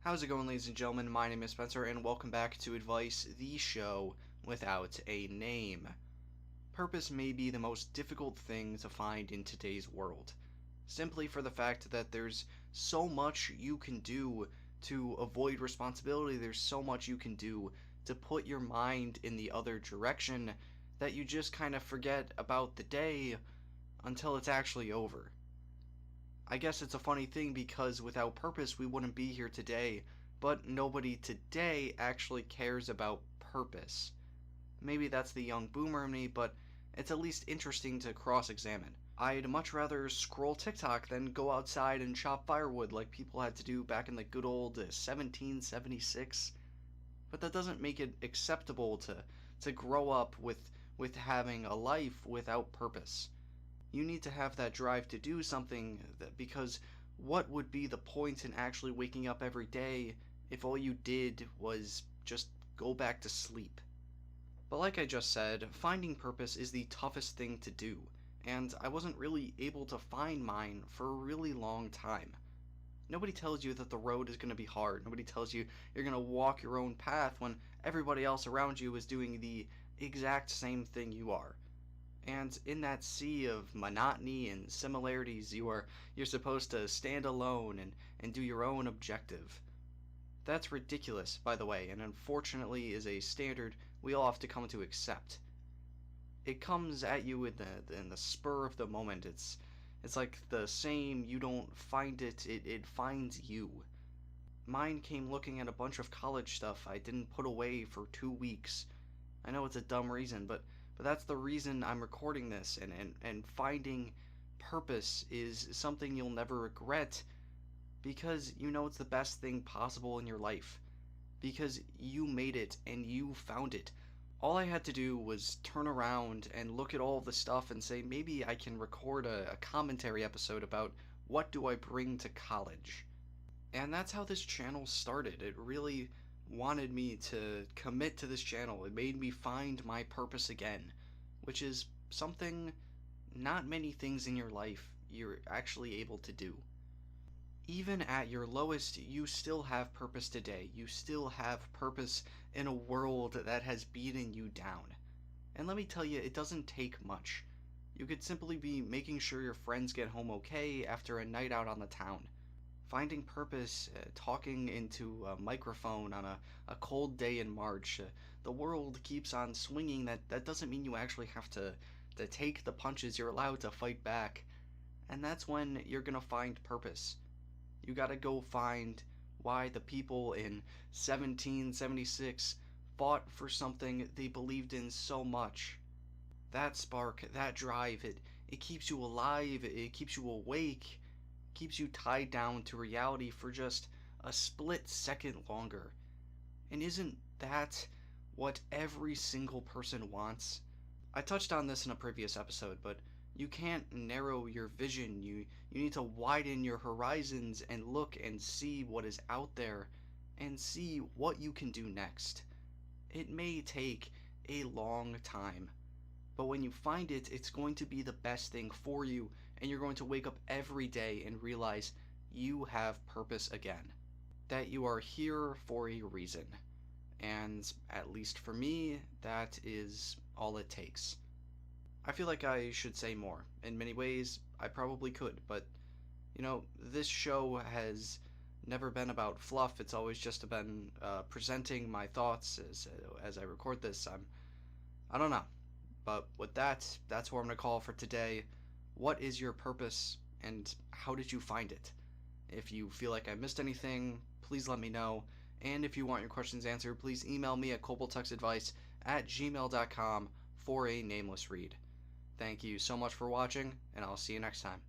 How's it going, ladies and gentlemen? My name is Spencer, and welcome back to Advice, the show without a name. Purpose may be the most difficult thing to find in today's world, simply for the fact that there's so much you can do to avoid responsibility, there's so much you can do to put your mind in the other direction that you just kind of forget about the day until it's actually over. I guess it's a funny thing because without purpose we wouldn't be here today, but nobody today actually cares about purpose. Maybe that's the young boomer in me, but it's at least interesting to cross-examine. I'd much rather scroll TikTok than go outside and chop firewood like people had to do back in the good old 1776. But that doesn't make it acceptable to grow up with having a life without purpose. You need to have that drive to do something, because what would be the point in actually waking up every day if all you did was just go back to sleep? But like I just said, finding purpose is the toughest thing to do, and I wasn't really able to find mine for a really long time. Nobody tells you that the road is going to be hard. Nobody tells you you're going to walk your own path when everybody else around you is doing the exact same thing you are. And in that sea of monotony and similarities, you're supposed to stand alone and do your own objective. That's ridiculous, by the way, and unfortunately is a standard we all have to come to accept. It comes at you in the spur of the moment. It's like the saying, you don't find it, it finds you. Mine came looking at a bunch of college stuff I didn't put away for 2 weeks. I know it's a dumb reason, but that's the reason I'm recording this, and finding purpose is something you'll never regret, because you know it's the best thing possible in your life, because you made it and you found it. All I had to do was turn around and look at all of the stuff and say, maybe I can record a commentary episode about what do I bring to college. And that's how this channel started. It really wanted me to commit to this channel. It made me find my purpose again, which is something not many things in your life you're actually able to do. Even at your lowest, you still have purpose today. You still have purpose in a world that has beaten you down. And let me tell you, it doesn't take much. You could simply be making sure your friends get home okay after a night out on the town. Finding purpose, talking into a microphone on a cold day in March. The world keeps on swinging. That doesn't mean you actually have to take the punches. You're allowed to fight back. And that's when you're going to find purpose. You got to go find why the people in 1776 fought for something they believed in so much. That spark, that drive, it keeps you alive, it keeps you awake, keeps you tied down to reality for just a split second longer. And isn't that what every single person wants? I touched on this in a previous episode, but you can't narrow your vision. You need to widen your horizons and look and see what is out there and see what you can do next. It may take a long time, but when you find it, it's going to be the best thing for you, and you're going to wake up every day and realize you have purpose again. That you are here for a reason. And at least for me, that is all it takes. I feel like I should say more. In many ways, I probably could, but, this show has never been about fluff. It's always just been presenting my thoughts as I record this. I don't know. But with that's what I'm going to call for today. What is your purpose, and how did you find it? If you feel like I missed anything, please let me know. And if you want your questions answered, please email me at koboltuxadvice@gmail.com for a nameless read. Thank you so much for watching, and I'll see you next time.